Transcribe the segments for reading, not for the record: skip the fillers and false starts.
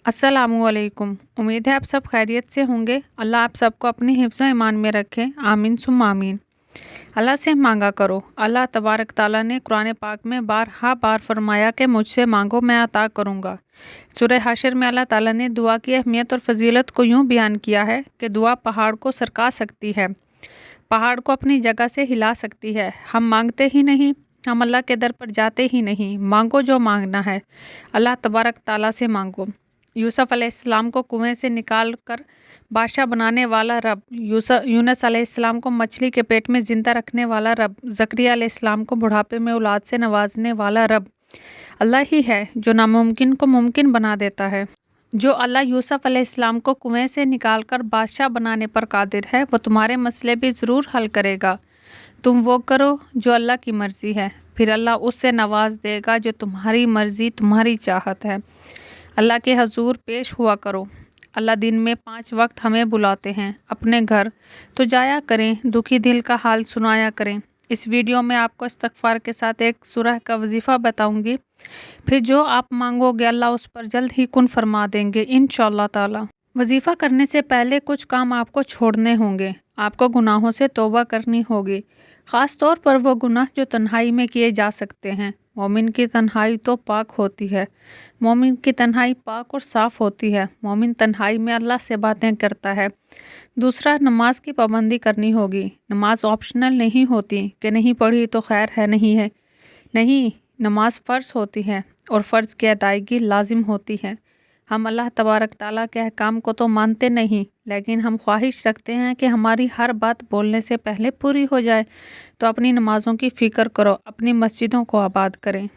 अस्सलामुअलैकुम। उम्मीद है आप सब खैरियत से होंगे। अल्लाह आप सबको अपनी हिफ्ज़ ईमान में रखे, आमीन सुम्मा आमीन। अल्लाह से मांगा करो। अल्लाह तबारक ताला ने कुरान पाक में बार फरमाया कि मुझसे मांगो मैं अता करूँगा। सूरह हशर में अल्लाह ताला ने दुआ की अहमियत और फजीलत को यूँ बयान किया है कि दुआ पहाड़ को सरका सकती है, पहाड़ को अपनी जगह से हिला सकती है। हम मांगते ही नहीं, हम अल्लाह के दर पर जाते ही नहीं। मांगो जो मांगना है, अल्लाह तबारक ताला से मांगो। यूसुफ अलैहिस्सलाम को कुएं से निकाल कर बादशाह बनाने वाला रब, यूनुस अलैहिस्सलाम को मछली के पेट में ज़िंदा रखने वाला रब, ज़करिया अलैहिस्सलाम को बुढ़ापे में औलाद से नवाजने वाला रब अल्लाह ही है जो नामुमकिन को मुमकिन बना देता है। जो अल्लाह यूसुफ अलैहिस्सलाम को कुएं से निकाल कर बादशाह बनाने पर कादिर है, वो तुम्हारे मसले भी ज़रूर हल करेगा। तुम वो करो जो अल्लाह की मर्ज़ी है, फिर अल्लाह उससे नवाज देगा जो तुम्हारी मर्ज़ी तुम्हारी चाहत है। अल्लाह के हजूर पेश हुआ करो। अल्लाह दिन में 5 वक्त हमें बुलाते हैं अपने घर, तो जाया करें, दुखी दिल का हाल सुनाया करें। इस वीडियो में आपको इस्तग़फ़ार के साथ एक सूरह का वजीफ़ा बताऊंगी, फिर जो आप मांगोगे अल्लाह उस पर जल्द ही कुन फरमा देंगे इंशाअल्लाह ताला। वजीफ़ा करने से पहले कुछ काम आपको छोड़ने होंगे। आपको गुनाहों से तौबा करनी होगी, ख़ास तौर पर वो गुनाह जो तन्हाई में किए जा सकते हैं। मोमिन की तन्हाई तो पाक होती है, मोमिन की तन्हाई पाक और साफ़ होती है। मोमिन तन्हाई में अल्लाह से बातें करता है। दूसरा, नमाज की पाबंदी करनी होगी। नमाज ऑप्शनल नहीं होती कि नहीं पढ़ी तो खैर है, नहीं है, नहीं, नमाज फ़र्ज़ होती है और फ़र्ज़ की अदायगी लाजिम होती है। हम अल्लाह तबारक ताला के अहकाम को तो मानते नहीं, लेकिन हम ख्वाहिश रखते हैं कि हमारी हर बात बोलने से पहले पूरी हो जाए। तो अपनी नमाज़ों की फ़िक्र करो, अपनी मस्जिदों को आबाद करें,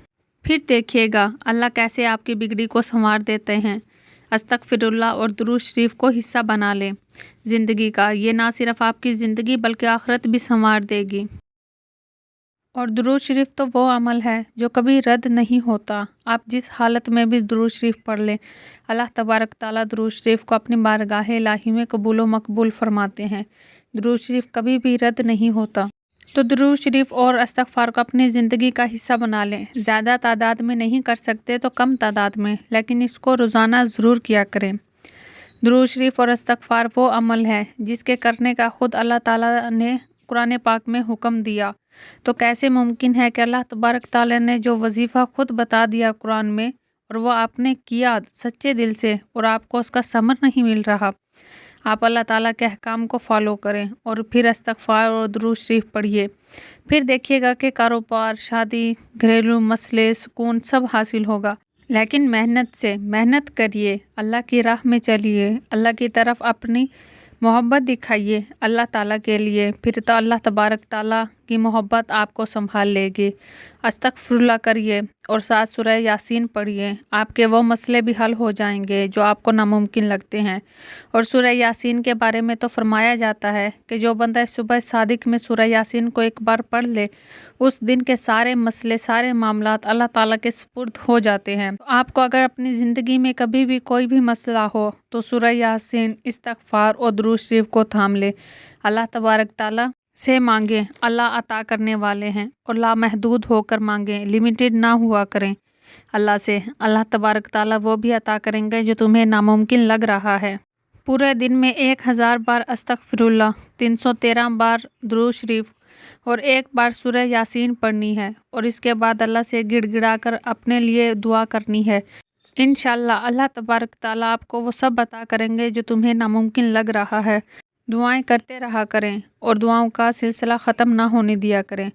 फिर देखिएगा अल्लाह कैसे आपकी बिगड़ी को संवार देते हैं। अस्तगफिरुल्लाह और दुरूद शरीफ को हिस्सा बना लें ज़िंदगी का। ये ना सिर्फ आपकी ज़िंदगी बल्कि आखिरत भी संवार देगी। और दुरूद शरीफ तो वो अमल है जो कभी रद्द नहीं होता। आप जिस हालत में भी दुरूद शरीफ पढ़ लें, अल्लाह तबारक ताला दुरूद शरीफ को अपनी बारगाह इलाही में कबूल व मकबूल फरमाते हैं। दुरूद शरीफ कभी भी रद्द नहीं होता। तो दुरूद शरीफ और इस्तग़फ़ार को अपनी ज़िंदगी का हिस्सा बना लें। ज़्यादा तादाद में नहीं कर सकते तो कम तादाद में, लेकिन इसको रोज़ाना ज़रूर किया करें। दुरूद शरीफ और इस्तग़फ़ार वो अमल है जिसके करने का खुद अल्लाह ताला ने कुरान पाक में हुक्म दिया। तो कैसे मुमकिन है कि अल्लाह तबारक ताला ने जो वजीफ़ा खुद बता दिया कुरान में और वो आपने किया सच्चे दिल से और आपको उसका समर नहीं मिल रहा। आप अल्लाह ताला के अहकाम को फॉलो करें और फिर इस्तग़फ़ार और दुरूद शरीफ पढ़िए। फिर देखिएगा कि कारोबार, शादी, घरेलू मसले, सुकून सब हासिल होगा। लेकिन मेहनत से, मेहनत करिए, अल्लाह की राह में चलिए, अल्लाह की तरफ अपनी मोहब्बत दिखाइए अल्लाह ताला के लिए, फिर तो अल्लाह तबारक ताला की मोहब्बत आपको संभाल लेगी। अस्तगफिरुल्लाह करिए और साथ सूरह यासीन पढ़िए, आपके वो मसले भी हल हो जाएंगे जो आपको नामुमकिन लगते हैं। और सूरह यासीन के बारे में तो फरमाया जाता है कि जो बंदा सुबह सादिक में सूरह यासीन को एक बार पढ़ ले, उस दिन के सारे मसले, सारे मामलात अल्लाह ताला के सुपुर्द हो जाते हैं। तो आपको अगर अपनी ज़िंदगी में कभी भी कोई भी मसला हो तो सूरह यासीन, इस्तग़फ़ार और दुरूद शरीफ को थाम ले, अल्लाह तबारक ताला से मांगे। अल्लाह अता करने वाले हैं और लामहदूद होकर मांगे, लिमिटेड ना हुआ करें अल्लाह से। अल्लाह तबारक ताला वो भी अता करेंगे जो तुम्हें नामुमकिन लग रहा है। पूरे दिन में 1000 बार अस्तगफिरुल्लाह, 313 बार दुरूद शरीफ और 1 बार सूरह यासीन पढ़नी है और इसके बाद अल्लाह से गिड़गिड़ा कर अपने लिए दुआ करनी है। इंशाअल्लाह अल्लाह तबारक ताला आपको वो सब अता करेंगे जो तुम्हें नामुमकिन लग रहा है। दुआएं करते रहा करें और दुआओं का सिलसिला ख़त्म ना होने दिया करें।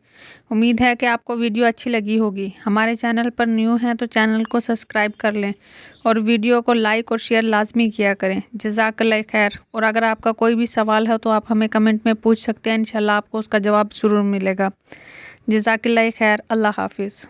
उम्मीद है कि आपको वीडियो अच्छी लगी होगी। हमारे चैनल पर न्यू हैं तो चैनल को सब्सक्राइब कर लें और वीडियो को लाइक और शेयर लाजमी किया करें। जज़ाकल्लाह खैर। और अगर आपका कोई भी सवाल है तो आप हमें कमेंट में पूछ सकते हैं, इंशाल्लाह आपको उसका जवाब ज़रूर मिलेगा। जज़ाकल्लाह खैर। अल्लाह हाफिज़।